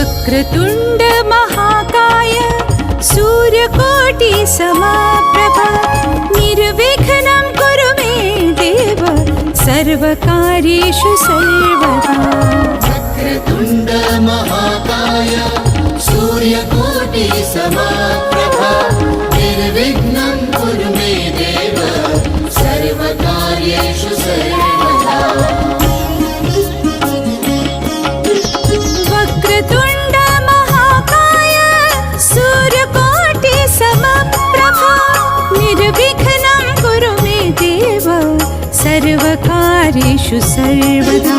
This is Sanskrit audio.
वक्रतुण्ड महाकाय सूर्यकोटि समप्रभा निर्विघ्नं कुरु मे देव सर्वकार्येषु सर्वदा। वक्रतुण्ड महाकाय सूर्यकोटि समप्रभा निर्विघ्नं कुरु मे देव सर्वकार्येषु सर्वदा। वक्रतुण्ड महाकाय सूर्यकोटि समप्रभा निर्विघ्नं कुरु मे देव सर्वकार्येषु सर्वदा।